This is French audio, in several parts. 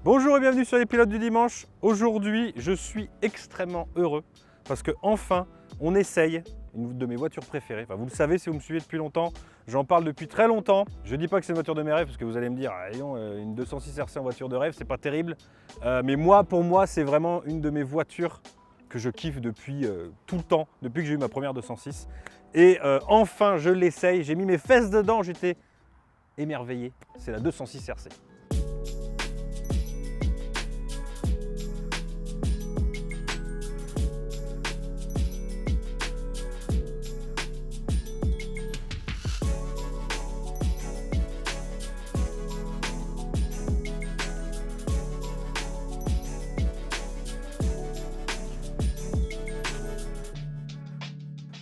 Bonjour et bienvenue sur les pilotes du dimanche. Aujourd'hui, je suis extrêmement heureux parce que enfin, on essaye une de mes voitures préférées. Enfin, vous le savez si vous me suivez depuis longtemps, j'en parle depuis très longtemps. Je ne dis pas que c'est une voiture de mes rêves parce que vous allez me dire, ah, non, une 206 RC en voiture de rêve, c'est pas terrible. Mais pour moi, c'est vraiment une de mes voitures que je kiffe depuis tout le temps, depuis que j'ai eu ma première 206. Et enfin, je l'essaye. J'ai mis mes fesses dedans, j'étais émerveillé. C'est la 206 RC.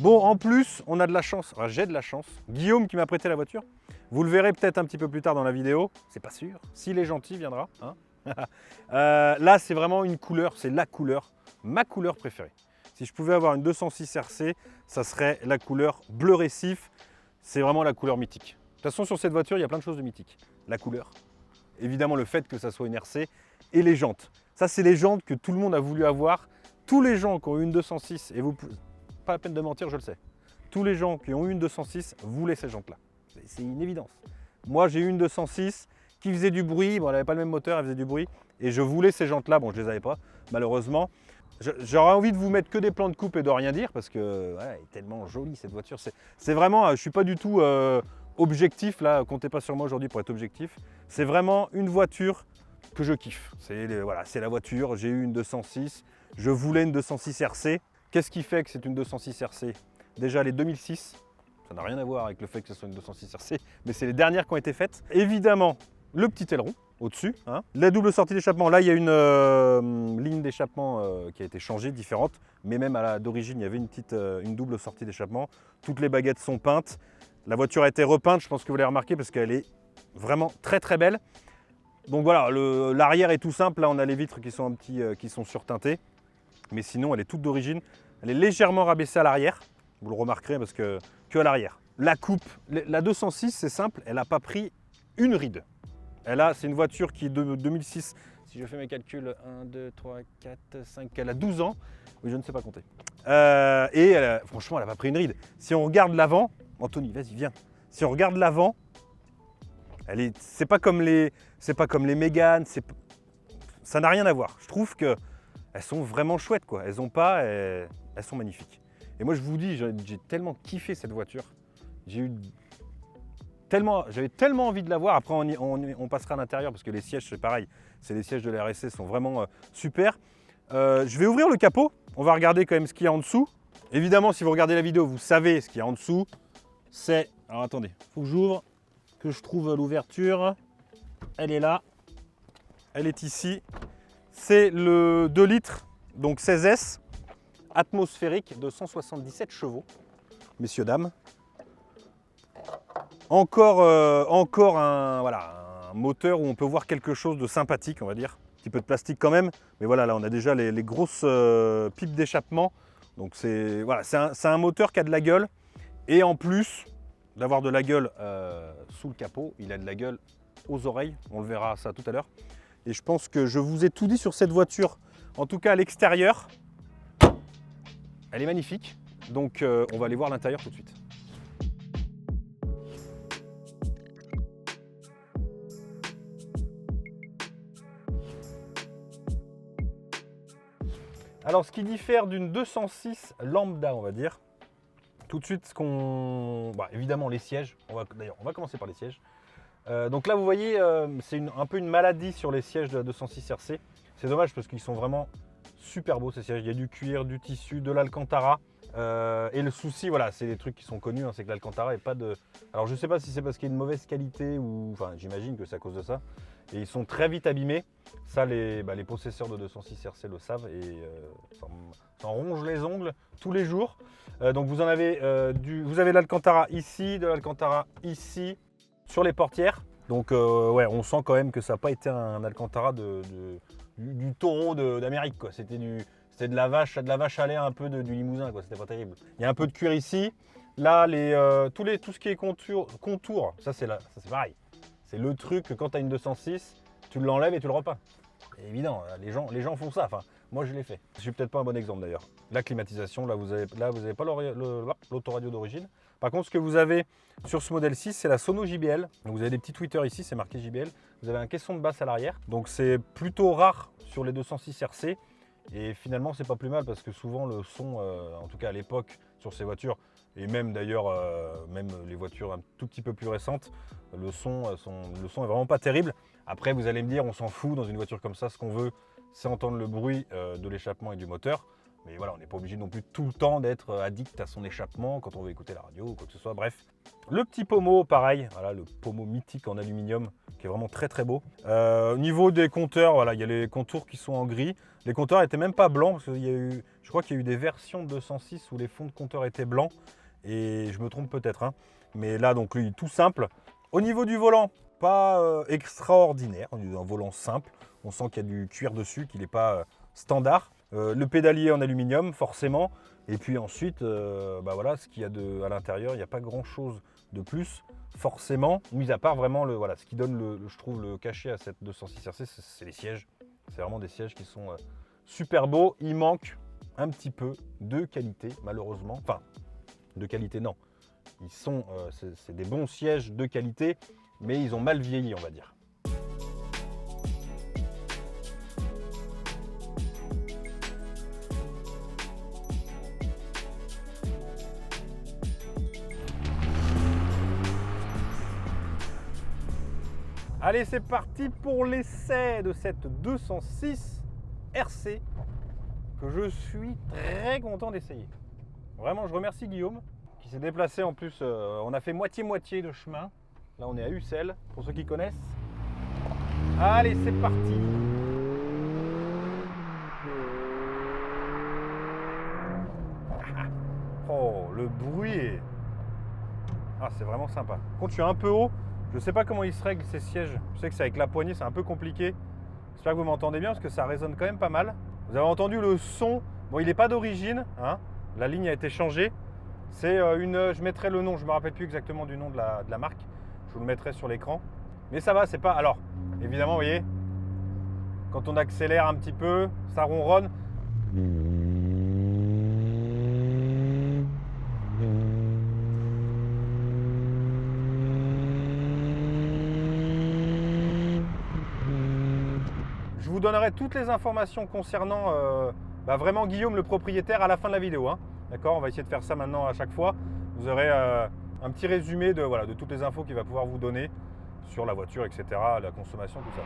Bon, en plus, on a de la chance, enfin, j'ai de la chance. Guillaume qui m'a prêté la voiture, vous le verrez peut-être un petit peu plus tard dans la vidéo, c'est pas sûr. S'il est gentil, il viendra. Hein. Là, c'est vraiment une couleur, c'est la couleur, ma couleur préférée. Si je pouvais avoir une 206 RC, ça serait la couleur bleu récif. C'est vraiment la couleur mythique. De toute façon, sur cette voiture, il y a plein de choses de mythiques. La couleur, évidemment le fait que ça soit une RC et les jantes. Ça, c'est les jantes que tout le monde a voulu avoir. Tous les gens qui ont eu une 206, et vous pas la peine de mentir, je le sais. Tous les gens qui ont eu une 206 voulaient ces jantes-là. C'est une évidence. Moi, j'ai eu une 206 qui faisait du bruit. Bon, elle n'avait pas le même moteur, elle faisait du bruit. Et je voulais ces jantes-là. Bon, je ne les avais pas, malheureusement. J'aurais envie de vous mettre que des plans de coupe et de rien dire parce que ouais, elle est tellement jolie cette voiture. C'est vraiment, je ne suis pas du tout objectif là. Comptez pas sur moi aujourd'hui pour être objectif. C'est vraiment une voiture que je kiffe. Voilà, c'est la voiture. J'ai eu une 206. Je voulais une 206 RC. Qu'est-ce qui fait que c'est une 206 RC? Déjà les 2006, ça n'a rien à voir avec le fait que ce soit une 206 RC, mais c'est les dernières qui ont été faites. Évidemment, le petit aileron au-dessus, hein. La double sortie d'échappement, là il y a une ligne d'échappement qui a été changée, différente, mais même d'origine il y avait une double sortie d'échappement. Toutes les baguettes sont peintes, la voiture a été repeinte, je pense que vous l'avez remarqué parce qu'elle est vraiment très très belle. Donc voilà, l'arrière est tout simple, là on a les vitres qui sont qui sont surteintées, mais sinon elle est toute d'origine. Elle est légèrement rabaissée à l'arrière, vous le remarquerez parce que à l'arrière. La coupe, la 206 c'est simple, elle n'a pas pris une ride. C'est une voiture qui est de 2006, si je fais mes calculs, 1, 2, 3, 4, 5, elle a 12 ans, oui je ne sais pas compter. Franchement elle n'a pas pris une ride. Si on regarde l'avant, Anthony vas-y viens, si on regarde l'avant, c'est pas comme les Mégane, ça n'a rien à voir. Je trouve que elles sont vraiment chouettes quoi, elles sont magnifiques. Et moi je vous dis, j'ai tellement kiffé cette voiture, j'avais tellement envie de la voir. Après on passera à l'intérieur parce que les sièges c'est pareil, c'est les sièges de la RSC sont vraiment super. Je vais ouvrir le capot, on va regarder quand même ce qu'il y a en dessous. Évidemment si vous regardez la vidéo vous savez ce qu'il y a en dessous. Alors attendez, il faut que j'ouvre, que je trouve l'ouverture. Elle est là, elle est ici. C'est le 2 litres, donc 16S, atmosphérique de 177 chevaux, messieurs, dames. Encore un moteur où on peut voir quelque chose de sympathique, on va dire. Un petit peu de plastique quand même, mais voilà, là on a déjà les grosses pipes d'échappement. Donc c'est un moteur qui a de la gueule. Et en plus d'avoir de la gueule sous le capot, il a de la gueule aux oreilles. On le verra ça tout à l'heure. Et je pense que je vous ai tout dit sur cette voiture, en tout cas à l'extérieur. Elle est magnifique, donc on va aller voir l'intérieur tout de suite. Alors ce qui diffère d'une 206 lambda, on va dire, tout de suite évidemment les sièges, d'ailleurs on va commencer par les sièges. Donc là vous voyez c'est un peu une maladie sur les sièges de la 206 RC. C'est dommage parce qu'ils sont vraiment super beaux ces sièges. Il y a du cuir, du tissu, de l'alcantara. Et le souci, voilà, c'est des trucs qui sont connus, hein, c'est que l'alcantara n'est pas de... Alors je ne sais pas si c'est parce qu'il y a une mauvaise qualité ou... Enfin j'imagine que c'est à cause de ça. Et ils sont très vite abîmés. Ça les possesseurs de 206 RC le savent et ça en ronge les ongles tous les jours. Donc vous avez l'alcantara ici, de l'alcantara ici, sur les portières. Donc ouais, on sent quand même que ça n'a pas été un alcantara du taureau d'Amérique, quoi. C'était de la vache à lait, un peu du Limousin, quoi. C'était pas terrible. Il y a un peu de cuir ici. Là, tout ce qui est contour, ça c'est pareil. C'est le truc que quand tu as une 206, tu l'enlèves et tu le repeins. C'est évident, les gens font ça. Enfin, moi, je l'ai fait. Je suis peut-être pas un bon exemple d'ailleurs. La climatisation, là, vous avez pas l'autoradio d'origine. Par contre, ce que vous avez sur ce modèle 6, c'est la Sono JBL. Donc, vous avez des petits tweeters ici, c'est marqué JBL. Vous avez un caisson de basse à l'arrière. Donc, c'est plutôt rare sur les 206 RC. Et finalement, c'est pas plus mal parce que souvent, le son, en tout cas à l'époque, sur ces voitures, et même d'ailleurs, même les voitures un tout petit peu plus récentes, le son est vraiment pas terrible. Après, vous allez me dire, on s'en fout dans une voiture comme ça, ce qu'on veut, c'est entendre le bruit de l'échappement et du moteur. Mais voilà, on n'est pas obligé non plus tout le temps d'être addict à son échappement quand on veut écouter la radio ou quoi que ce soit. Bref, le petit pommeau, pareil, voilà, le pommeau mythique en aluminium qui est vraiment très très beau. Au niveau des compteurs, voilà, il y a les contours qui sont en gris. Les compteurs n'étaient même pas blancs parce qu'il y a eu, je crois qu'il y a eu des versions de 206 où les fonds de compteurs étaient blancs. Et je me trompe peut-être, hein. Mais là, donc lui, tout simple. Au niveau du volant, pas extraordinaire, un volant simple. On sent qu'il y a du cuir dessus, qu'il n'est pas standard. Le pédalier en aluminium, forcément. Et puis ensuite, bah voilà, ce qu'il y a à l'intérieur, il n'y a pas grand-chose de plus, forcément. Mis à part vraiment, voilà, ce qui donne, je trouve, le cachet à cette 206 RC, c'est les sièges. C'est vraiment des sièges qui sont super beaux. Il manque un petit peu de qualité, malheureusement. Enfin, de qualité, non. Ils sont, c'est des bons sièges de qualité, mais ils ont mal vieilli, on va dire. Allez, c'est parti pour l'essai de cette 206 RC que je suis très content d'essayer. Vraiment, je remercie Guillaume qui s'est déplacé en plus. On a fait moitié-moitié de chemin. Là, on est à Ussel, pour ceux qui connaissent. Allez, c'est parti. Oh, le bruit est... Ah, c'est vraiment sympa. Par contre, je suis un peu haut. Je ne sais pas comment ils se règlent ces sièges. Je sais que c'est avec la poignée, c'est un peu compliqué. J'espère que vous m'entendez bien parce que ça résonne quand même pas mal. Vous avez entendu le son. Bon, il n'est pas d'origine, hein. La ligne a été changée. C'est je mettrai le nom, je ne me rappelle plus exactement du nom de la marque. Je vous le mettrai sur l'écran. Mais ça va, c'est pas... Alors, évidemment, vous voyez, quand on accélère un petit peu, ça ronronne. Je vous donnerai toutes les informations concernant vraiment Guillaume, le propriétaire, à la fin de la vidéo, hein. D'accord, on va essayer de faire ça maintenant à chaque fois. Vous aurez un petit résumé de toutes les infos qu'il va pouvoir vous donner sur la voiture, etc., la consommation, tout ça.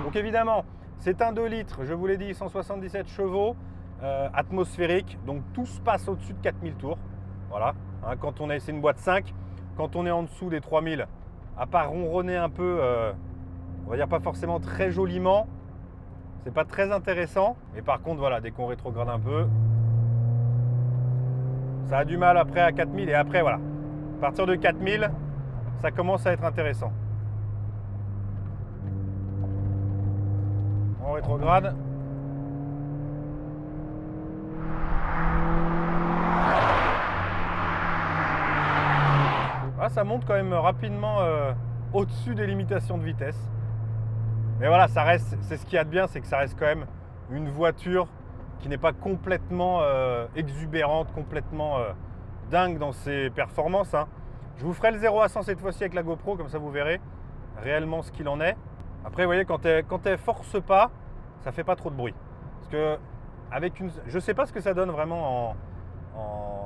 Donc évidemment, c'est un 2 litres, je vous l'ai dit, 177 chevaux, atmosphérique. Donc tout se passe au-dessus de 4000 tours. Voilà, hein, c'est une boîte 5. Quand on est en dessous des 3000, à part ronronner un peu, on va dire pas forcément très joliment, c'est pas très intéressant. Mais par contre, voilà, dès qu'on rétrograde un peu, ça a du mal après à 4000. Et après, voilà, à partir de 4000, ça commence à être intéressant. On rétrograde. Ah, ça monte quand même rapidement au-dessus des limitations de vitesse. Mais voilà, ça reste, c'est ce qu'il y a de bien, c'est que ça reste quand même une voiture qui n'est pas complètement exubérante, complètement dingue dans ses performances, hein. Je vous ferai le 0 à 100 cette fois-ci avec la GoPro, comme ça vous verrez réellement ce qu'il en est. Après, vous voyez, quand elle force pas, ça fait pas trop de bruit. Parce que je sais pas ce que ça donne vraiment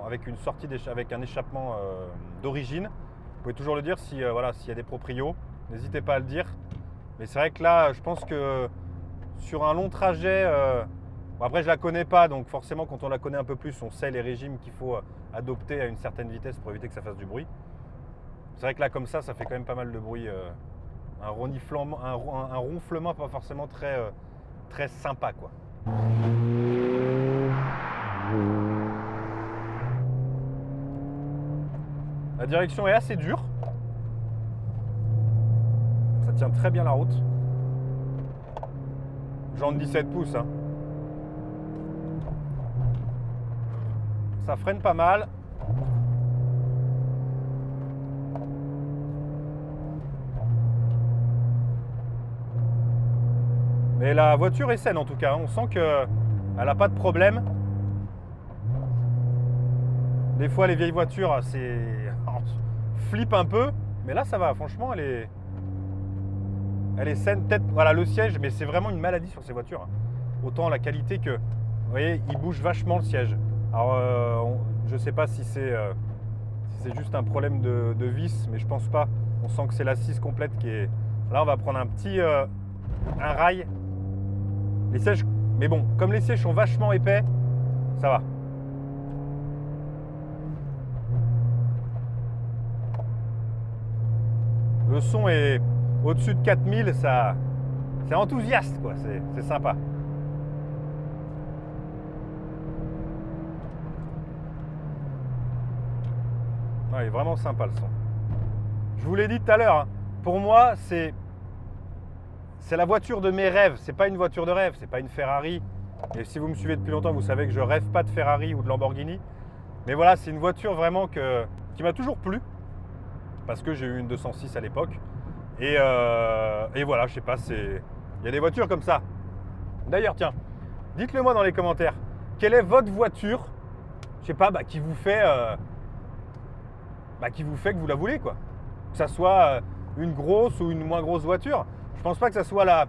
avec une sortie avec un échappement d'origine. Vous pouvez toujours le dire si s'il y a des proprios, n'hésitez pas à le dire. Mais c'est vrai que là, je pense que sur un long trajet, après je la connais pas, donc forcément quand on la connaît un peu plus, on sait les régimes qu'il faut adopter à une certaine vitesse pour éviter que ça fasse du bruit. C'est vrai que là comme ça fait quand même pas mal de bruit, un ronflement pas forcément très sympa, quoi. La direction est assez dure. Ça tient très bien la route. Genre de 17 pouces, hein. Ça freine pas mal. Mais la voiture est saine en tout cas, on sent qu'elle n'a pas de problème. Des fois les vieilles voitures, c'est flippe un peu, mais là ça va, franchement elle est saine. Peut-être, voilà, le siège, mais c'est vraiment une maladie sur ces voitures, hein. Autant la qualité que, vous voyez, il bouge vachement le siège. Alors je ne sais pas si c'est juste un problème de vis, mais je pense pas. On sent que c'est l'assise complète qui est... Là on va prendre un rail. Les sièges, mais bon, comme les sièges sont vachement épais, ça va. Le son est au-dessus de 4000, c'est enthousiaste, quoi. C'est sympa. Ouais, il est vraiment sympa le son. Je vous l'ai dit tout à l'heure, hein, pour moi, c'est la voiture de mes rêves. C'est pas une voiture de rêve, c'est pas une Ferrari. Et si vous me suivez depuis longtemps, vous savez que je rêve pas de Ferrari ou de Lamborghini. Mais voilà, c'est une voiture vraiment qui m'a toujours plu. Parce que j'ai eu une 206 à l'époque. Et voilà, je sais pas, il y a des voitures comme ça. D'ailleurs, tiens, dites-le moi dans les commentaires. Quelle est votre voiture, je sais pas, qui vous fait que vous la voulez, quoi. Que ça soit une grosse ou une moins grosse voiture. Je pense pas que ça soit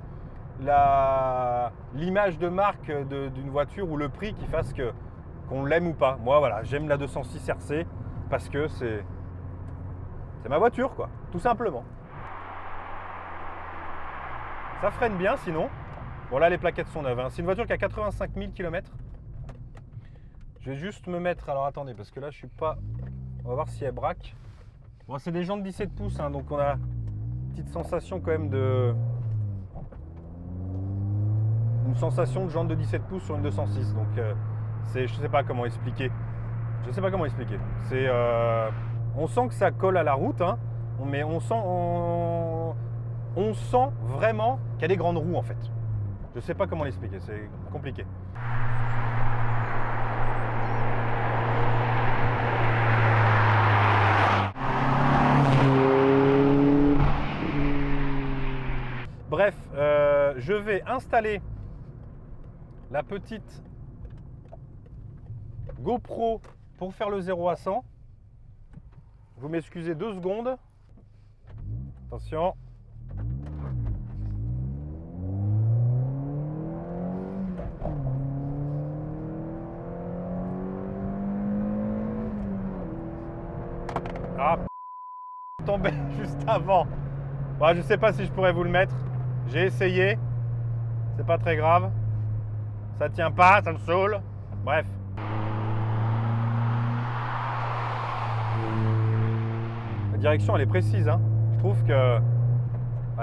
l'image de marque d'une voiture ou le prix qui fasse qu'on l'aime ou pas. Moi, voilà, j'aime la 206 RC parce que c'est ma voiture, quoi, tout simplement. Ça freine bien sinon. Bon, là les plaquettes sont neuves, hein. C'est une voiture qui a 85 000 km. Je vais juste me mettre, alors attendez, parce que là je suis pas... On va voir si elle braque. Bon, c'est des jantes de 17 pouces, hein, donc on a une petite sensation quand même une sensation de jantes de 17 pouces sur une 206. Donc je sais pas comment expliquer. On sent que ça colle à la route, hein, mais on sent vraiment qu'il y a des grandes roues en fait. Je sais pas comment l'expliquer, c'est compliqué. Bref, je vais installer la petite GoPro pour faire le 0 à 100. Vous m'excusez 2 secondes. Attention. Ah, tombé juste avant. Bon, je sais pas si je pourrais vous le mettre. J'ai essayé. C'est pas très grave. Ça tient pas, ça me saoule. Bref. La direction, elle est précise, hein. Je trouve que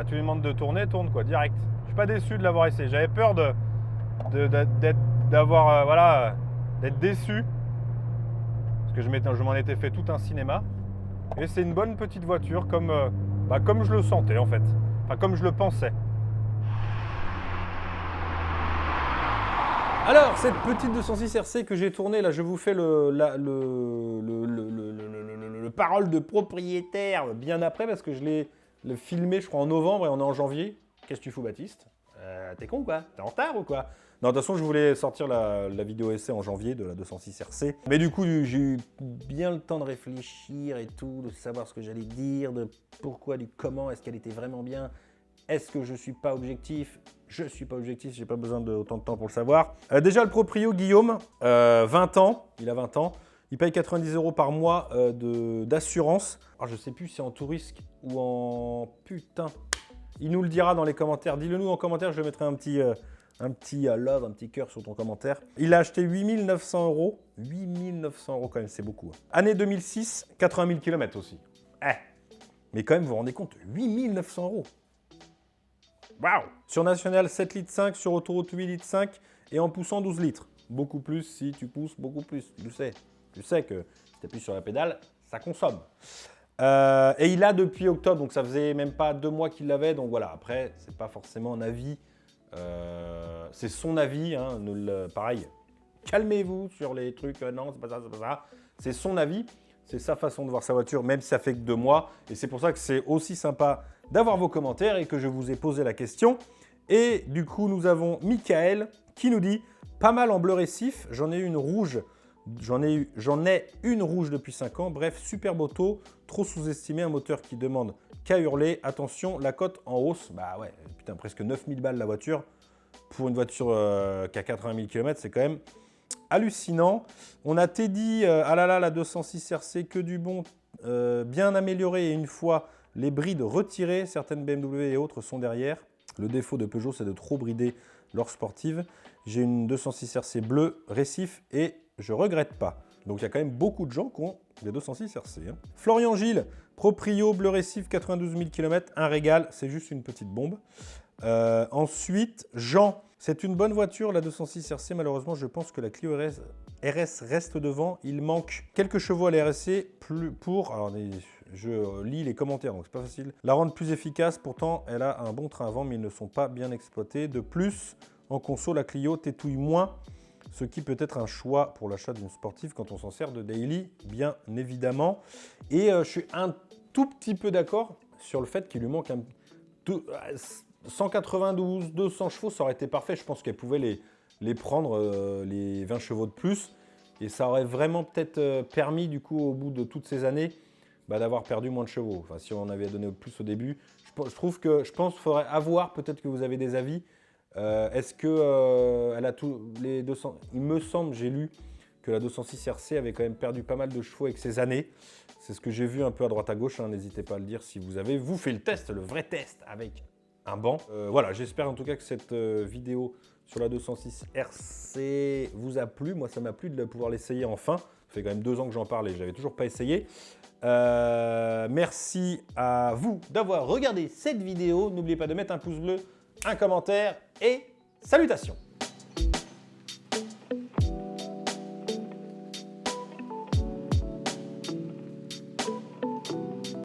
tu lui demandes de tourner, tourne quoi, direct. Je suis pas déçu de l'avoir essayé. J'avais peur d'être déçu. Parce que je m'en étais fait tout un cinéma. Et c'est une bonne petite voiture comme je le sentais en fait. Enfin, comme je le pensais. Alors, cette petite 206 RC que j'ai tournée, là, je vous fais le parole de propriétaire bien après, parce que je l'ai filmé, je crois, en novembre et on est en janvier. Qu'est-ce que tu fous, Baptiste? T'es con, quoi? T'es en retard ou quoi? Non, de toute façon, je voulais sortir la vidéo essai en janvier de la 206 RC. Mais du coup, j'ai eu bien le temps de réfléchir et tout, de savoir ce que j'allais dire, de pourquoi, du comment, est-ce qu'elle était vraiment bien. Est-ce que je suis pas objectif? Je suis pas objectif, j'ai pas besoin d'autant de temps pour le savoir. Déjà, le proprio Guillaume, 20 ans, il a 20 ans. Il paye 90 € par mois d'assurance. Alors, je sais plus si c'est en tout risque ou en... Putain. Il nous le dira dans les commentaires. Dis-le nous en commentaire, je mettrai un petit love, un petit cœur sur ton commentaire. Il a acheté 8 900 €. 8 900 € quand même, c'est beaucoup. Année 2006, 80 000 km aussi. Mais quand même, vous vous rendez compte, 8 900 €. Waouh! Sur national, 7 litres 5, sur autoroute 8 litres 5 et en poussant 12 litres. Beaucoup plus si tu pousses beaucoup plus. Tu sais que si tu appuies sur la pédale, ça consomme. Et il a depuis octobre, donc ça faisait même pas 2 mois qu'il l'avait. Donc voilà, après, c'est pas forcément un avis. C'est son avis. Hein, pareil, calmez-vous sur les trucs. Non, c'est pas ça, c'est pas ça. C'est son avis. C'est sa façon de voir sa voiture, même si ça fait que 2 mois. Et c'est pour ça que c'est aussi sympa d'avoir vos commentaires et que je vous ai posé la question. Et du coup, nous avons Michael qui nous dit « Pas mal en bleu récif, j'en ai une rouge. J'en ai une rouge depuis 5 ans. Bref, superbe auto, trop sous-estimé, un moteur qui demande qu'à hurler. Attention, la cote en hausse. » Bah ouais, putain, presque 9000 balles la voiture. Pour une voiture qui a 80 000 km, c'est quand même hallucinant. On a Teddy, ah là là, la 206 RC, que du bon, bien améliorée et une fois les brides retirées, certaines BMW et autres sont derrière. Le défaut de Peugeot, c'est de trop brider leur sportive. J'ai une 206 RC bleue, récif et je regrette pas. Donc il y a quand même beaucoup de gens qui ont des 206 RC. Hein. Florian Gilles, proprio, bleu récif, 92 000 km, un régal, c'est juste une petite bombe. Ensuite, Jean, c'est une bonne voiture, la 206 RC. Malheureusement, je pense que la Clio RS reste devant. Il manque quelques chevaux à la RSC pour... Alors, je lis les commentaires, donc c'est pas facile. La rendre plus efficace, pourtant, elle a un bon train avant, mais ils ne sont pas bien exploités. De plus, en conso, la Clio tétouille moins, ce qui peut être un choix pour l'achat d'une sportive quand on s'en sert de daily, bien évidemment. Et je suis un tout petit peu d'accord sur le fait qu'il lui manque 192, 200 chevaux, ça aurait été parfait. Je pense qu'elle pouvait les prendre, les 20 chevaux de plus. Et ça aurait vraiment peut-être permis, du coup, au bout de toutes ces années, d'avoir perdu moins de chevaux. Enfin, si on en avait donné plus au début. Je pense qu'il faudrait avoir, peut-être que vous avez des avis. Est-ce que elle a tous les 200... Il me semble, j'ai lu que la 206 RC avait quand même perdu pas mal de chevaux avec ses années. C'est ce que j'ai vu un peu à droite à gauche. Hein. N'hésitez pas à le dire si vous avez fait le test, le vrai test avec un banc. Voilà, j'espère en tout cas que cette vidéo sur la 206 RC vous a plu. Moi, ça m'a plu de pouvoir l'essayer enfin. Ça fait quand même 2 ans que j'en parle et je n'avais toujours pas essayé. Merci à vous d'avoir regardé cette vidéo. N'oubliez pas de mettre un pouce bleu, un commentaire et salutations!